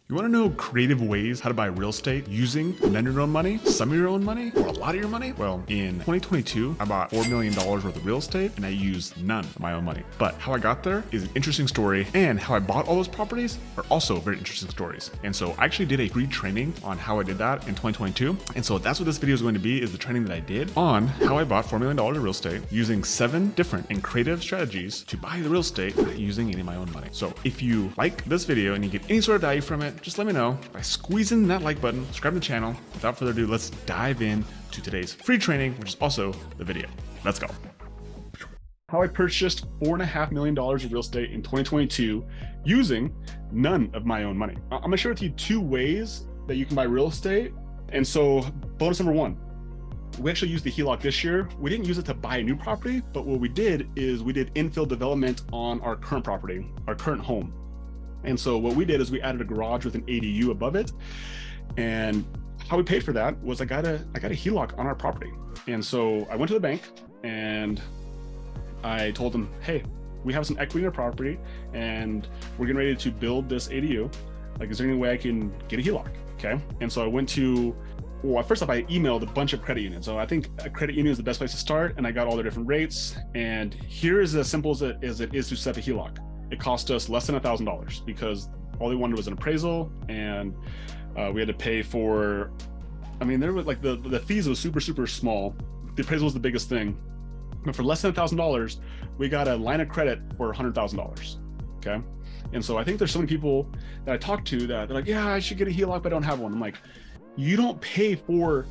You want to know creative ways how to buy real estate using none of your own money, some of your own money, or a lot of your money? Well, in 2022, I bought $4 million worth of real estate and I used none of my own money. But how I got there is an interesting story, and how I bought all those properties are also very interesting stories. And so I actually did a free training on how I did that in 2022. And so that's what this video is going to be, is the training that I did on how I bought $4 million of real estate using 7 different and creative strategies to buy the real estate without using any of my own money. So if you like this video and you get any sort of value from it, just let me know by squeezing that like button, subscribe to the channel. Without further ado, let's dive in to today's free training, which is also the video. Let's go. How I purchased $4.5 million of real estate in 2022 using none of my own money. I'm gonna share with you 2 ways that you can buy real estate. And so bonus number 1, we actually used the HELOC this year. We didn't use it to buy a new property, but what we did is we did infill development on our current property, our current home. And so what we did is we added a garage with an ADU above it. And how we paid for that was I got a HELOC on our property. And so I went to the bank and I told them, hey, we have some equity in our property and we're getting ready to build this ADU. Like, is there any way I can get a HELOC? Okay. And so I went to, well, first off, I emailed a bunch of credit unions. So I think a credit union is the best place to start. And I got all their different rates. And here is as simple as it is to set a HELOC. It cost us less than $1,000 because all they wanted was an appraisal, and we had to pay for, I mean, there was like the fees was super small. The appraisal was the biggest thing. But for less than $1,000, we got a line of credit for $100,000. Okay. And so I think there's so many people that I talk to that they're like, yeah, I should get a HELOC, but I don't have one. I'm like, you don't pay for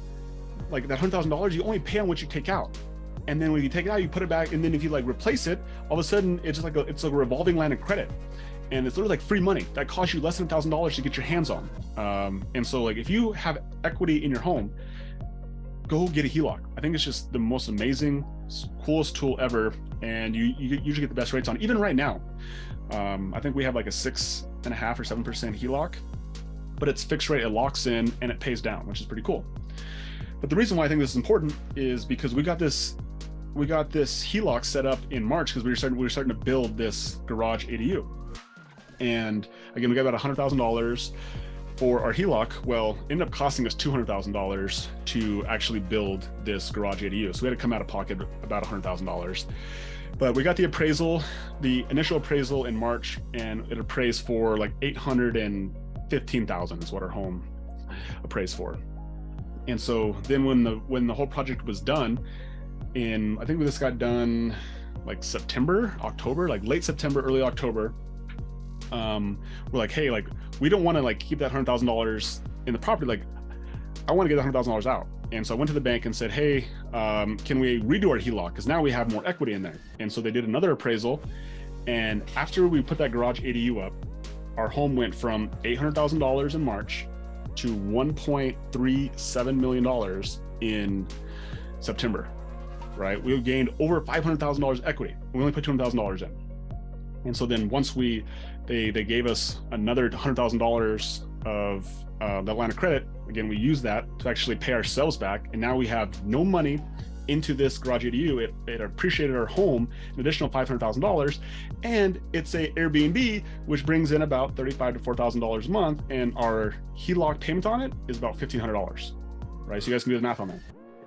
like that $100,000. You only pay on what you take out. And then when you take it out, you put it back. And then if you like replace it, all of a sudden it's just like it's a revolving line of credit. And it's literally like free money that costs you less than $1,000 to get your hands on. And so like if you have equity in your home, go get a HELOC. I think it's just the most amazing, coolest tool ever. And you usually get the best rates on, even right now. I think we have like a 6.5% or 7% HELOC, but it's fixed rate, it locks in and it pays down, which is pretty cool. But the reason why I think this is important is because we got this HELOC set up in March because we were starting to build this garage ADU. And again, we got about $100,000 for our HELOC. Well, it ended up costing us $200,000 to actually build this garage ADU. So we had to come out of pocket about $100,000. But we got the appraisal, the initial appraisal in March, and it appraised for like $815,000 is what our home appraised for. And so then when the whole project was done, I think this got done like September, October, like late September, early October. We're like, hey, like we don't want to like keep that $100,000 in the property. Like I want to get the $100,000 out. And so I went to the bank and said, hey, can we redo our HELOC? Because now we have more equity in there. And so they did another appraisal. And after we put that garage ADU up, our home went from $800,000 in March to $1.37 million in September. Right? We gained over $500,000 equity. We only put $200,000 in. And so then once they gave us another $100,000 of that line of credit, again, we used that to actually pay ourselves back. And now we have no money into this garage ADU. It appreciated our home an additional $500,000, and it's a Airbnb, which brings in about $35,000 to $4,000 a month. And our HELOC payment on it is about $1,500, right? So you guys can do the math on that.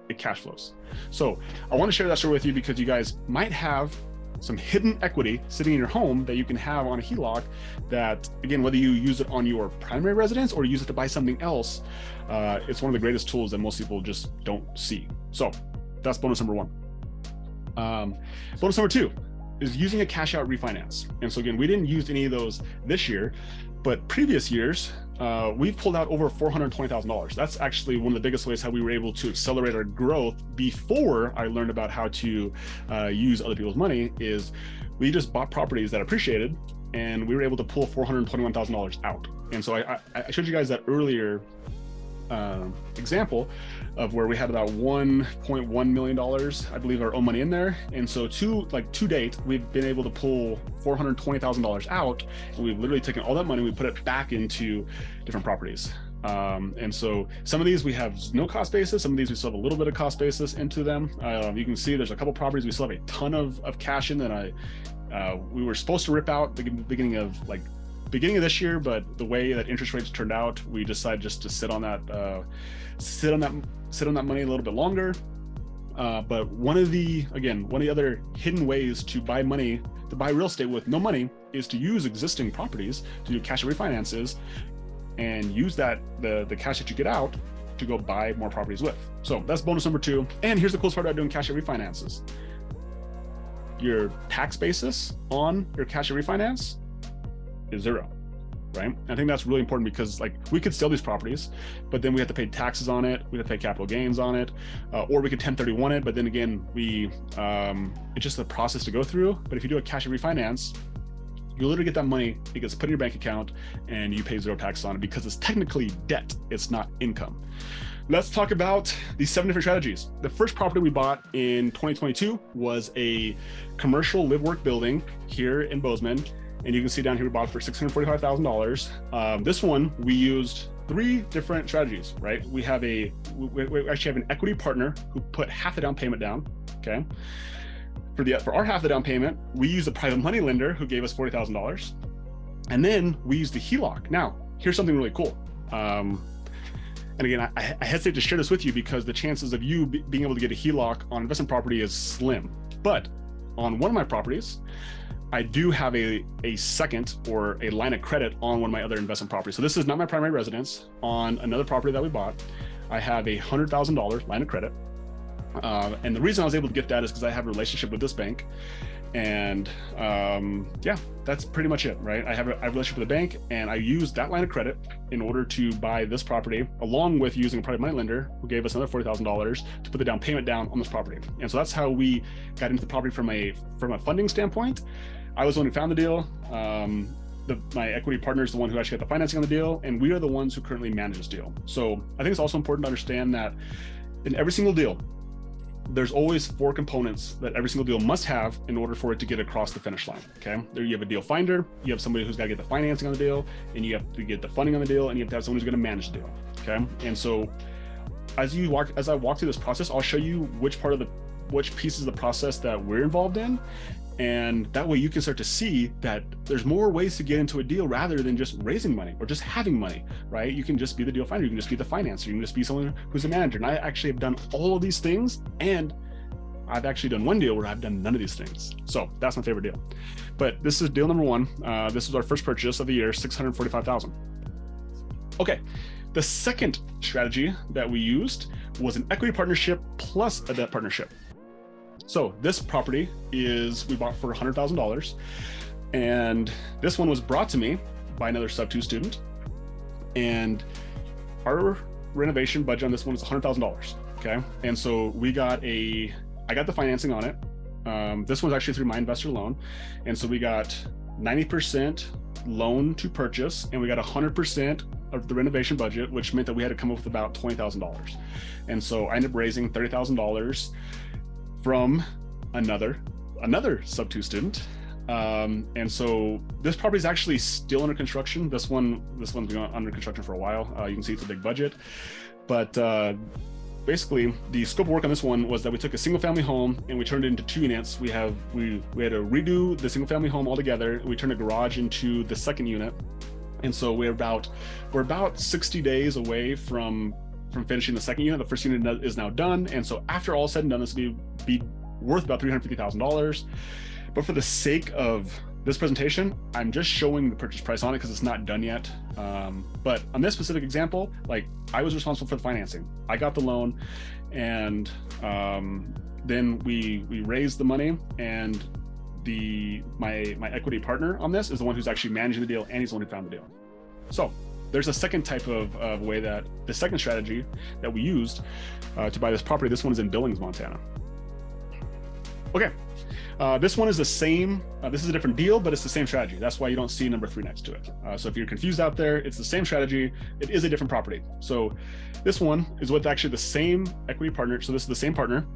It cash flows. So I want to share that story with you because you guys might have some hidden equity sitting in your home that you can have on a HELOC that, again, whether you use it on your primary residence or use it to buy something else, it's one of the greatest tools that most people just don't see. So that's bonus number 1. Bonus number 2 is using a cash out refinance. And so again, we didn't use any of those this year, but previous years, we've pulled out over $420,000. That's actually one of the biggest ways how we were able to accelerate our growth before I learned about how to use other people's money. Is we just bought properties that appreciated and we were able to pull $421,000 out. And so I showed you guys that earlier example of where we had about $1.1 million, I believe, our own money in there. And so to date, we've been able to pull $420,000 out, and we've literally taken all that money, we put it back into different properties. And so some of these we have no cost basis, some of these we still have a little bit of cost basis into them. You can see there's a couple properties we still have a ton of cash in that we were supposed to rip out the beginning of like beginning of this year, but the way that interest rates turned out, we decided just to sit on that money a little bit longer. But one of the other hidden ways to buy real estate with no money is to use existing properties to do cash refinances and use the cash that you get out to go buy more properties with. So that's bonus number 2. And here's the coolest part about doing cash refinances. Your tax basis on your cash refinance is 0. Right? I think that's really important because like we could sell these properties, but then we have to pay taxes on it. We have to pay capital gains on it, or we could 1031 it. But then again, it's just a process to go through. But if you do a cash refinance, you literally get that money, it gets put in your bank account and you pay 0 tax on it because it's technically debt. It's not income. Let's talk about these 7 different strategies. The first property we bought in 2022 was a commercial live-work building here in Bozeman. And you can see down here, we bought it for $645,000. This one, we used 3 different strategies, right? We actually have an equity partner who put half the down payment down, okay? For our half the down payment, we used a private money lender who gave us $40,000. And then we used the HELOC. Now, here's something really cool. And again, I hesitate to share this with you because the chances of you being able to get a HELOC on investment property is slim. But on one of my properties, I do have a second or a line of credit on one of my other investment properties. So this is not my primary residence. On another property that we bought, I have a $100,000 line of credit. And the reason I was able to get that is because I have a relationship with this bank. And yeah, that's pretty much it, right? I have a relationship with the bank and I used that line of credit in order to buy this property, along with using a private money lender who gave us another $40,000 to put the down payment down on this property. And so that's how we got into the property from a funding standpoint. I was the one who found the deal. My equity partner is the one who actually got the financing on the deal, and we are the ones who currently manage this deal. So I think it's also important to understand that in every single deal, there's always 4 components that every single deal must have in order for it to get across the finish line, okay? There you have a deal finder, you have somebody who's got to get the financing on the deal, and you have to get the funding on the deal, and you have to have someone who's going to manage the deal, okay? And so as I walk through this process, I'll show you which pieces of the process that we're involved in. And that way you can start to see that there's more ways to get into a deal rather than just raising money or just having money, right? You can just be the deal finder. You can just be the financer. You can just be someone who's a manager. And I actually have done all of these things. And I've actually done one deal where I've done none of these things. So that's my favorite deal. But this is deal number 1. This was our first purchase of the year, $645,000. Okay. The second strategy that we used was an equity partnership plus a debt partnership. So this property we bought for $100,000, and this one was brought to me by another sub-2 student, and our renovation budget on this one is $100,000, okay? And so I got the financing on it. This was actually through my investor loan, and so we got 90% loan to purchase, and we got 100% of the renovation budget, which meant that we had to come up with about $20,000. And so I ended up raising $30,000 from another sub-2 student. And so this property is actually still under construction. This one's been under construction for a while. You can see it's a big budget, but basically the scope of work on this one was that we took a single family home and we turned it into 2 units. We had to redo the single family home altogether. We turned a garage into the second unit. And so we're about 60 days away from finishing the second unit. The first unit is now done. And so after all said and done, this will be worth about $350,000. But for the sake of this presentation, I'm just showing the purchase price on it because it's not done yet. But on this specific example, like I was responsible for the financing. I got the loan, and then we raised the money, and my equity partner on this is the one who's actually managing the deal, and he's the one who found the deal. So there's a second type of way that the second strategy that we used to buy this property. This one is in Billings, Montana. Okay, this one is the same. This is a different deal, but it's the same strategy. That's why you don't see number 3 next to it. So if you're confused out there, it's the same strategy. It is a different property. So this one is with actually the same equity partner. So this is the same partner.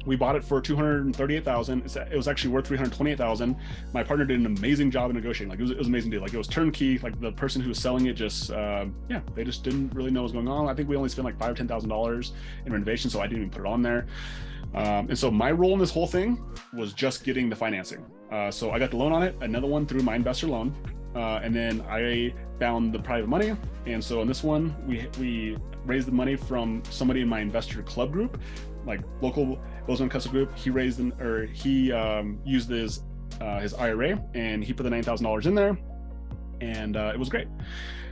We bought it for $238,000. It was actually worth $328,000. My partner did an amazing job in negotiating. Like it was an amazing deal. Like it was turnkey. Like the person who was selling it just, they just didn't really know what was going on. I think we only spent like $5,000 or $10,000 in renovation, so I didn't even put it on there. And so my role in this whole thing was just getting the financing. So I got the loan on it, another one through my investor loan. and then I found the private money. And so on this one, we raised the money from somebody in my investor club group, like local Bozeman Custom group. He raised he used his IRA, and he put the $9,000 in there, and it was great.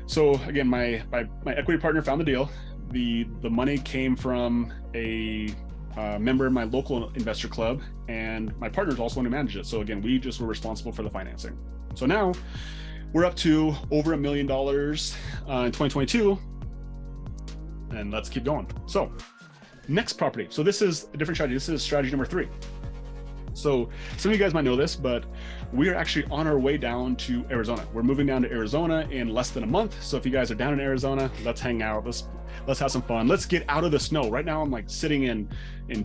So again, my equity partner found the deal. The money came from a member of my local investor club, and my partner is also one who managed it. So again, we just were responsible for the financing. So now we're up to over $1 million in 2022, and let's keep going. So next property. So this is a different strategy. This is strategy number 3. So some of you guys might know this, but we are actually on our way down to Arizona. We're moving down to Arizona in less than a month. So if you guys are down in Arizona, let's hang out. Let's have some fun. Let's get out of the snow. Right now, I'm like sitting in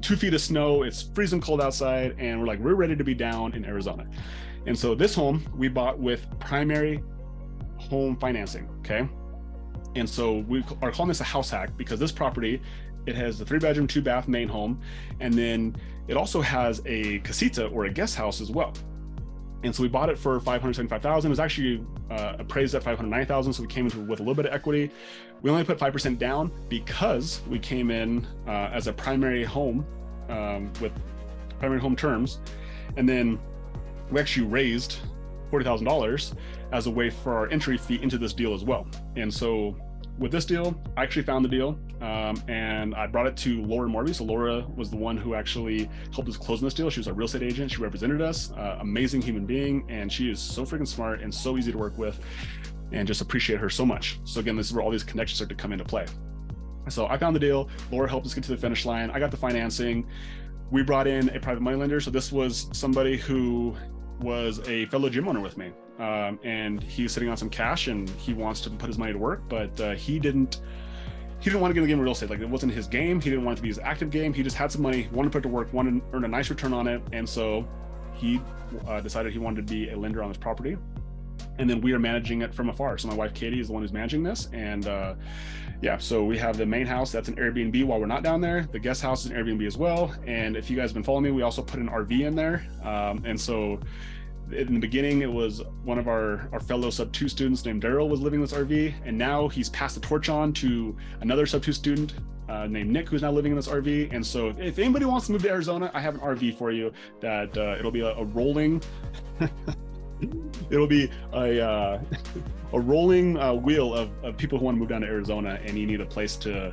2 feet of snow. It's freezing cold outside, and we're ready to be down in Arizona. And so this home we bought with primary home financing. Okay. And so we are calling this a house hack because this property, it has a 3-bedroom, 2-bath main home, and then it also has a casita or a guest house as well. And so we bought it for $575,000. It was actually appraised at $509,000. So we came into with a little bit of equity. We only put 5% down because we came in as a primary home with primary home terms, and then we actually raised $40,000 as a way for our entry fee into this deal as well. And so with this deal, I actually found the deal, and I brought it to Laura Morby. So Laura was the one who actually helped us close this deal. She was our real estate agent. She represented us, amazing human being, and she is so freaking smart and so easy to work with, and just appreciate her so much. So again, this is where all these connections start to come into play. So I found the deal. Laura helped us get to the finish line. I got the financing. We brought in a private money lender. So this was somebody who was a fellow gym owner with me. And he was sitting on some cash, and he wants to put his money to work, but he didn't want to get in the game of real estate. Like, it wasn't his game. He didn't want it to be his active game. He just had some money, wanted to put it to work, wanted to earn a nice return on it. And so he decided he wanted to be a lender on this property. And then we are managing it from afar. So my wife, Katie, is the one who's managing this. And yeah, so we have the main house, that's an Airbnb while we're not down there. The guest house is an Airbnb as well. And if you guys have been following me, we also put an RV in there. And so in the beginning, it was one of our fellow sub-2 students named Daryl was living in this RV. And now he's passed the torch on to another sub-2 student named Nick, who's now living in this RV. And so if anybody wants to move to Arizona, I have an RV for you that it'll be a rolling... It'll be a rolling wheel of people who want to move down to Arizona, and you need a place to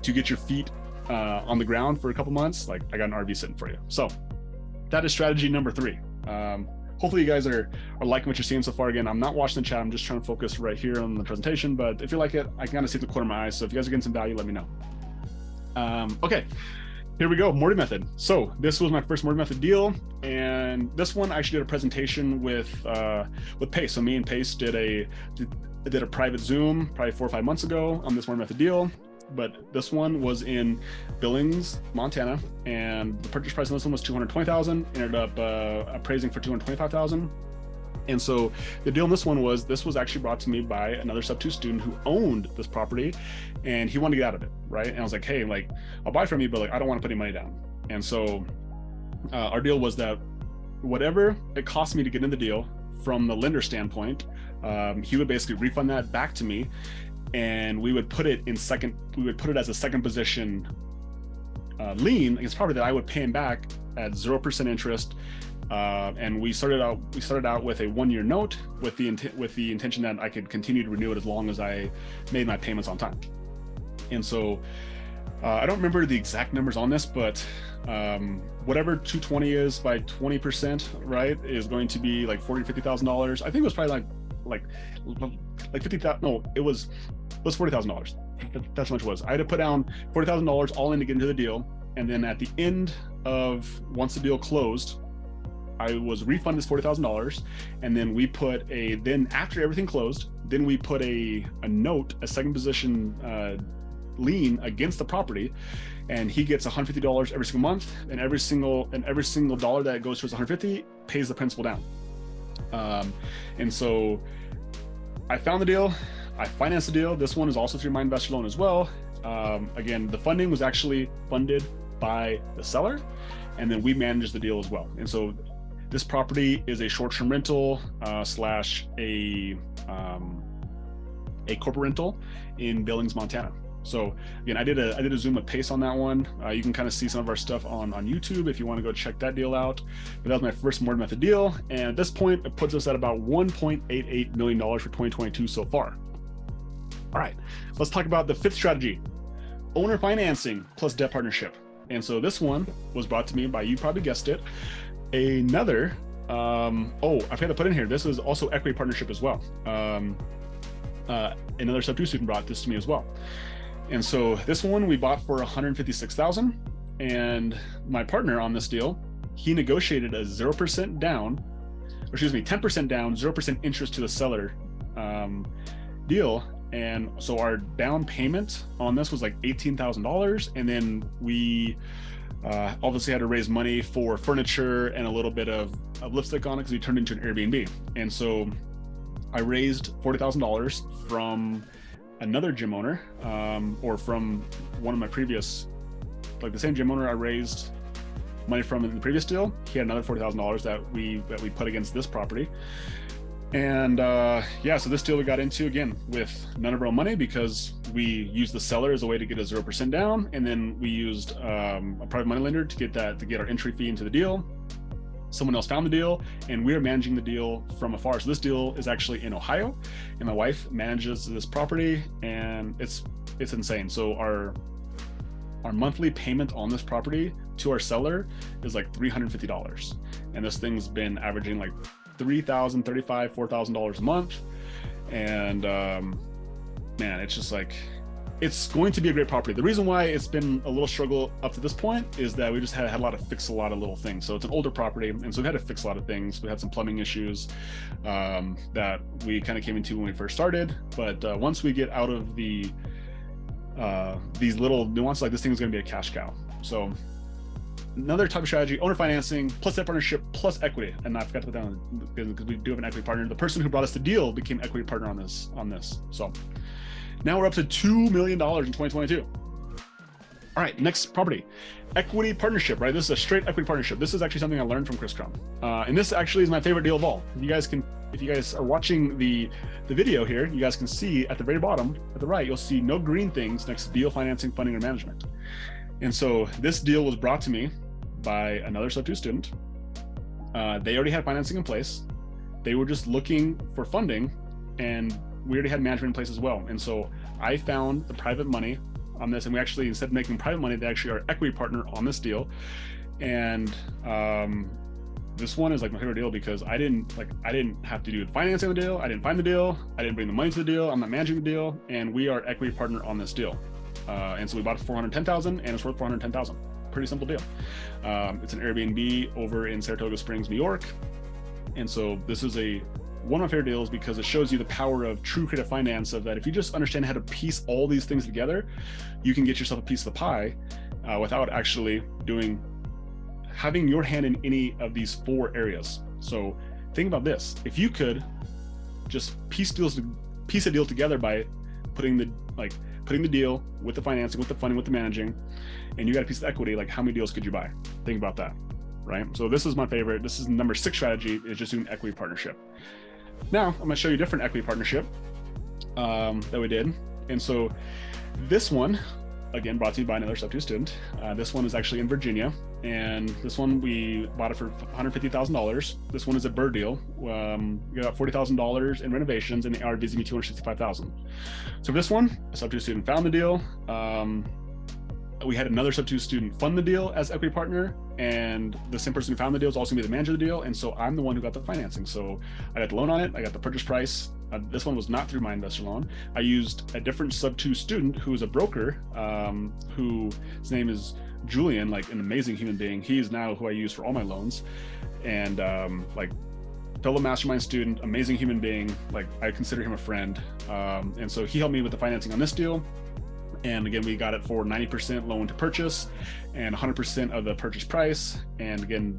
get your feet on the ground for a couple months. Like, I got an RV sitting for you. So that is strategy number 3. Hopefully you guys are liking what you're seeing so far. Again, I'm not watching the chat. I'm just trying to focus right here on the presentation, but if you like it, I can kind of see the corner of my eyes. So if you guys are getting some value, let me know. Okay. Here we go, Morty Method. So this was my first Morty Method deal, and this one I actually did a presentation with Pace. So me and Pace did a private Zoom probably 4 or 5 months ago on this Morty Method deal. But this one was in Billings, Montana, and the purchase price on this one was $220,000. Ended up appraising for $225,000. And so the deal in this one was, this was actually brought to me by another sub-2 student who owned this property, and he wanted to get out of it, right? And I was like, hey, like, I'll buy from you, but like, I don't want to put any money down. And so our deal was that whatever it cost me to get in the deal from the lender standpoint, he would basically refund that back to me, and we would put it as a second position lien against property that I would pay him back at 0% interest. And we started out with a 1-year note with the intention that I could continue to renew it as long as I made my payments on time. And so I don't remember the exact numbers on this, but whatever 220 is by 20%, right, is going to be like $40,000-$50,000. I think it was probably like 50,000. No, it was $40,000. That's how much it was. I had to put down $40,000 all in to get into the deal, and then at the end of once the deal closed, I was refunded this $40,000, and then we put then after everything closed, then we put a note, a second position lien against the property, and he gets $150 every single month, and every single dollar that goes towards $150 pays the principal down. And so I found the deal, I financed the deal. This one is also through my investor loan as well. Again, the funding was actually funded by the seller, and then we managed the deal as well. And so This property is a short-term rental slash a corporate rental in Billings, Montana. So again, I did a Zoom with Pace on that one. You can kind of see some of our stuff on YouTube if you want to go check that deal out. But that was my first mortgage method deal. And at this point, it puts us at about $1.88 million for 2022 so far. All right, let's talk about the fifth strategy, owner financing plus debt partnership. And so this one was brought to me by, you probably guessed it, another, I forgot to put in here, this is also equity partnership as well. Another sub 2 student brought this to me as well. And so this one we bought for $156,000, and my partner on this deal, he negotiated a 0% down, or excuse me, 10% down, 0% interest to the seller deal. And so our down payment on this was like $18,000. And then we obviously had to raise money for furniture and a little bit of lipstick on it because we turned it into an Airbnb. And so I raised $40,000 from another gym owner, or from one of my previous, like the same gym owner I raised money from in the previous deal. He had another $40,000 that we put against this property. And yeah, so this deal we got into again with none of our own money because we used the seller as a way to get a 0% down, and then we used a private money lender to get our entry fee into the deal. Someone else found the deal, and we are managing the deal from afar. So this deal is actually in Ohio, and my wife manages this property, and it's insane. So our monthly payment on this property to our seller is like $350, and this thing's been averaging like $3,000, $3,500, $4,000 a month. And man, it's just like, it's going to be a great property. The reason why it's been a little struggle up to this point is that we just had a lot of fix a lot of little things. So it's an older property, and so we had to fix a lot of things. We had some plumbing issues that we kind of came into when we first started. But once we get out of these little nuances, like this thing is going to be a cash cow. So another type of strategy, owner financing plus debt partnership plus equity. And I forgot to put that on because we do have an equity partner. The person who brought us the deal became equity partner on this. So now we're up to $2 million in 2022. All right, next property, equity partnership, right? This is a straight equity partnership. This is actually something I learned from Chris Crum. And this actually is my favorite deal of all. If you guys are watching the video here, you guys can see at the very bottom, at the right, you'll see no green things next to deal, financing, funding, or management. And so this deal was brought to me by another sub 2 student. They already had financing in place. They were just looking for funding, and we already had management in place as well. And so I found the private money on this, and we actually, instead of making private money, they actually are equity partner on this deal. And this one is like my favorite deal because I didn't have to do the financing of the deal. I didn't find the deal. I didn't bring the money to the deal. I'm not managing the deal, and we are equity partner on this deal. And so we bought it for $410,000, and it's worth $410,000. Pretty simple deal. It's an Airbnb over in Saratoga Springs, New York. And so this is one of my favorite deals because it shows you the power of true creative finance, of that if you just understand how to piece all these things together, you can get yourself a piece of the pie without actually having your hand in any of these 4 areas. So think about this. If you could just piece a deal together by putting the deal with the financing, with the funding, with the managing, and you got a piece of equity, like how many deals could you buy? Think about that, right? So this is my favorite. This is number 6 strategy, is just doing equity partnership. Now I'm gonna show you a different equity partnership that we did. And so this one, again, brought to you by another sub 2 student. This one is actually in Virginia, and this one we bought it for $150,000. This one is a bird deal. We got $40,000 in renovations, and they are visiting me $265,000. So for this one, a sub 2 student found the deal. We had another sub 2 student fund the deal as equity partner, and the same person who found the deal is also gonna be the manager of the deal. And so I'm the one who got the financing. So I got the loan on it. I got the purchase price. This one was not through my investor loan. I used a different sub 2 student who is a broker, his name is Julian, like an amazing human being. He is now who I use for all my loans, and fellow mastermind student, amazing human being. Like, I consider him a friend. And so he helped me with the financing on this deal. And again, we got it for 90% loan to purchase and 100% of the purchase price. And again,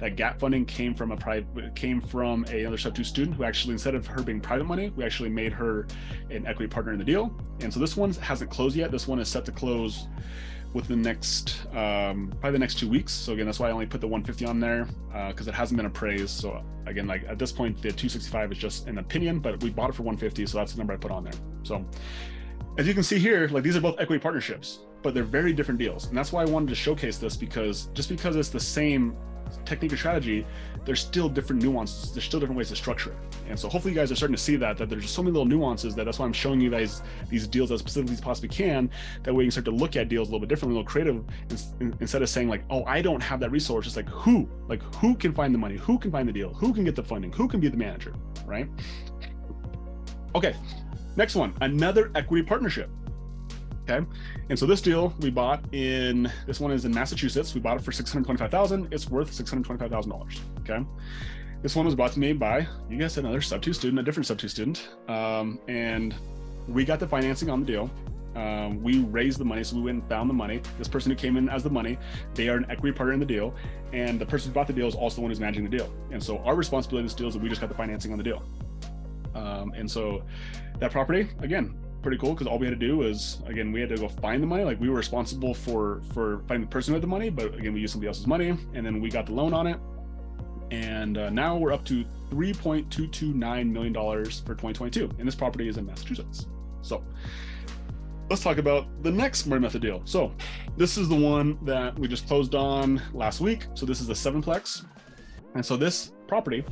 that gap funding came from another sub 2 student who actually, instead of her being private money, we actually made her an equity partner in the deal. And so this one hasn't closed yet. This one is set to close within the next probably the next 2 weeks. So again, that's why I only put the 150 on there, because it hasn't been appraised. So again, like at this point, the 265 is just an opinion, but we bought it for 150, so that's the number I put on there. So as you can see here, like these are both equity partnerships, but they're very different deals. And that's why I wanted to showcase this, because just because it's the same technique or strategy, there's still different nuances. There's still different ways to structure it. And so hopefully you guys are starting to see that there's just so many little nuances that's why I'm showing you guys these deals as specifically as possibly can. That way you can start to look at deals a little bit differently, a little creative, instead of saying like, oh, I don't have that resource. It's like who can find the money? Who can find the deal? Who can get the funding? Who can be the manager, right? Okay, next one, another equity partnership. Okay, and so this deal we bought this one is in Massachusetts. We bought it for $625,000. It's worth $625,000. Okay, this one was brought to me by, you guys said, another sub-2 student, a different sub-2 student, and we got the financing on the deal. We raised the money, so we went and found the money. This person who came in as the money, they are an equity partner in the deal, and the person who bought the deal is also the one who's managing the deal. And so our responsibility in this deal is that we just got the financing on the deal. And so that property, again, pretty cool, because all we had to do was, again, we had to go find the money. Like we were responsible for finding the person who had the money, but again, we used somebody else's money, and then we got the loan on it. And now we're up to $3.229 million for 2022, and this property is in Massachusetts. So let's talk about the next murder method deal. So this is the one that we just closed on last week. So this is the 7-plex, and so this property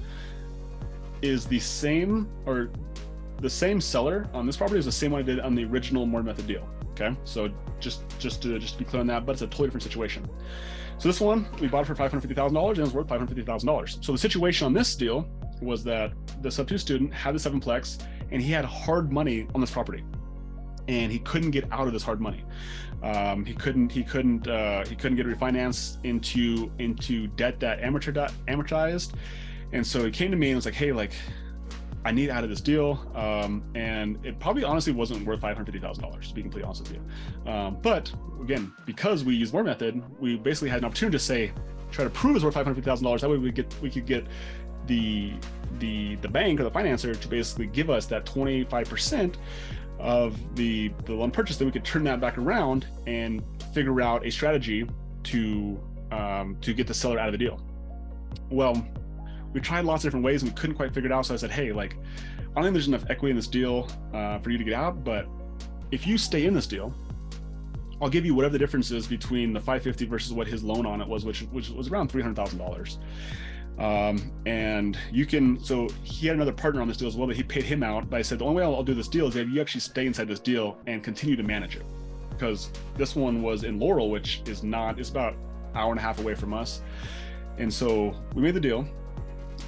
is the same seller on this property is the same one I did on the original murder method deal. Okay, so just to be clear on that, but it's a totally different situation. So this one, we bought it for $550,000 and it was worth $550,000. So the situation on this deal was that the sub-2 student had the 7-plex and he had hard money on this property, and he couldn't get out of this hard money. He couldn't get refinanced into debt that amortized. And so he came to me and was like, hey, like, I need out of this deal. And it probably honestly wasn't worth $550,000, to be completely honest with you. But again, because we use more method, we basically had an opportunity to try to prove it's worth $550,000. That way we could get the bank or the financer to basically give us that 25% of the loan purchase, that we could turn that back around and figure out a strategy to get the seller out of the deal. Well, we tried lots of different ways and we couldn't quite figure it out. So I said, hey, like, I don't think there's enough equity in this deal for you to get out, but if you stay in this deal, I'll give you whatever the difference is between the $550 versus what his loan on it was, which was around $300,000. And you can, so he had another partner on this deal as well, but he paid him out. But I said, the only way I'll do this deal is if you actually stay inside this deal and continue to manage it. Because this one was in Laurel, which is not, it's about an hour and a half away from us. And so we made the deal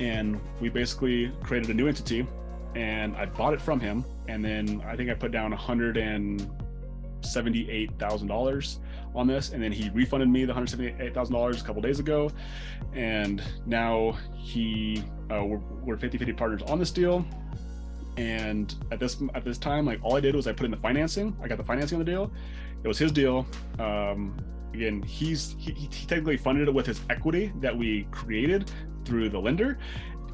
and we basically created a new entity, and I bought it from him. And then I think I put down $178,000 on this, and then he refunded me the $178,000 a couple days ago, and now we're 50-50 partners on this deal. And at this time, like, all I did was I put in the financing. I got the financing on the deal. It was his deal. Again, he technically funded it with his equity that we created through the lender,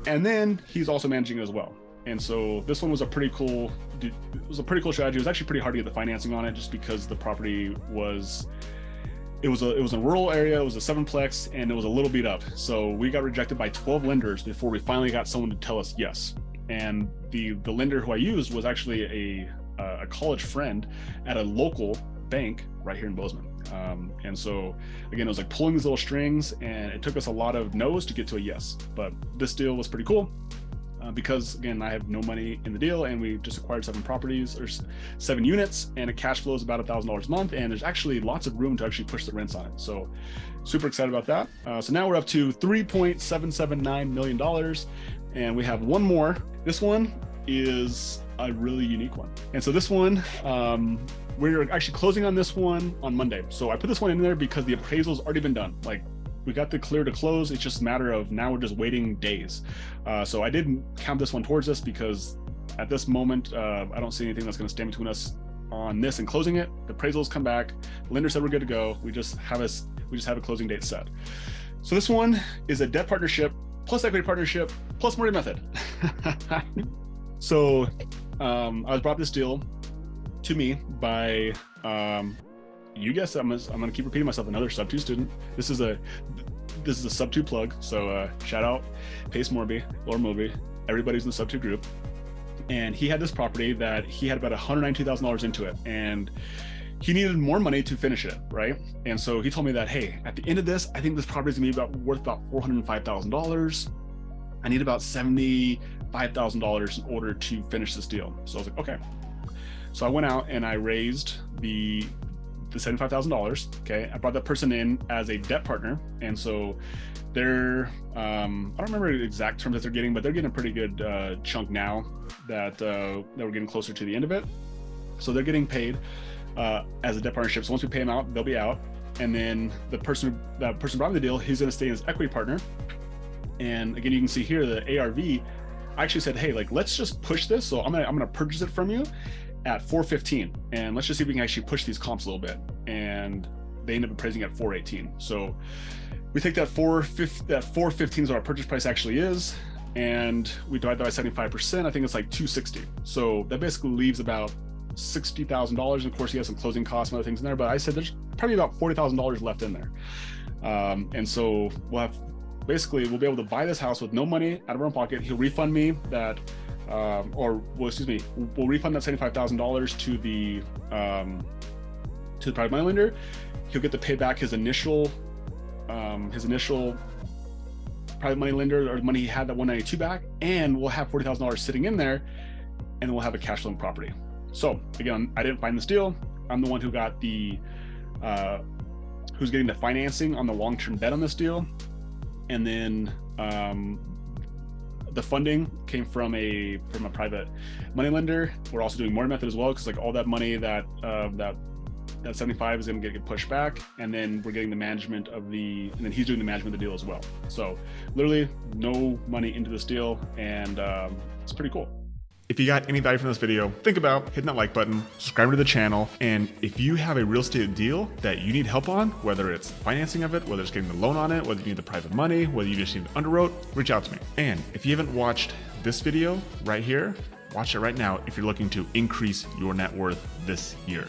and then he's also managing it as well. And so this one was a pretty cool strategy. It was actually pretty hard to get the financing on it, just because the property was a rural area. It was a 7-plex, and it was a little beat up. So we got rejected by 12 lenders before we finally got someone to tell us yes. And the lender who I used was actually a college friend at a local bank right here in Bozeman. And so again, it was like pulling these little strings, and it took us a lot of no's to get to a yes. But this deal was pretty cool. Because again, I have no money in the deal, and we just acquired 7 properties or 7 units, and a cash flow is about $1,000 a month, and there's actually lots of room to actually push the rents on it. So super excited about that. So now we're up to $3.779 million, and we have one more. This one is a really unique one. And so this one, we're actually closing on this one on Monday. So I put this one in there because the appraisal's already been done. Like, we got the clear to close. It's just a matter of now we're just waiting days. So I didn't count this one towards us, because at this moment, I don't see anything that's going to stand between us on this and closing it. The appraisals come back. The lender said we're good to go. We just have a closing date set. So this one is a debt partnership plus equity partnership plus murder method. So I was brought this deal to me by you guessed it, I'm gonna keep repeating myself, another sub 2 student. This is a sub 2 plug. So shout out Pace Morby, Lord Moby, everybody's in the sub 2 group. And he had this property that he had about $192,000 into it, and he needed more money to finish it, right? And so he told me that, hey, at the end of this, I think this property is gonna be worth about $405,000. I need about $75,000 in order to finish this deal. So I was like, okay. So I went out and I raised the $75,000. Okay, I brought that person in as a debt partner, and so they're I don't remember the exact terms that they're getting, but they're getting a pretty good chunk now that we're getting closer to the end of it. So they're getting paid as a debt partnership. So once we pay them out, they'll be out, and then that person brought me the deal, he's going to stay as equity partner. And again, you can see here the ARV. I actually said, hey, like, let's just push this. So I'm gonna purchase it from you at 415, and let's just see if we can actually push these comps a little bit. And they end up appraising at 418. So we take that 415 is what our purchase price actually is, and we divide that by 75%. I think it's like 260. So that basically leaves about $60,000. And of course, he has some closing costs and other things in there, but I said there's probably about $40,000 left in there. And so we'll be able to buy this house with no money out of our own pocket. He'll refund me that, we'll refund that $75,000 to the private money lender. He'll get to pay back his initial private money lender, or the money he had, that 192 back, and we'll have $40,000 sitting in there, and then we'll have a cash flowing property. So again, I didn't find this deal. I'm the one who got who's getting the financing on the long-term debt on this deal. And then the funding came from a private money lender. We're also doing more method as well, because like all that money that 75 is going to get pushed back, and then we're getting the management and then he's doing the management of the deal as well. So literally no money into this deal, and it's pretty cool. If you got any value from this video, think about hitting that like button, subscribing to the channel, and if you have a real estate deal that you need help on, whether it's financing of it, whether it's getting the loan on it, whether you need the private money, whether you just need it underwrote, reach out to me. And if you haven't watched this video right here, watch it right now if you're looking to increase your net worth this year.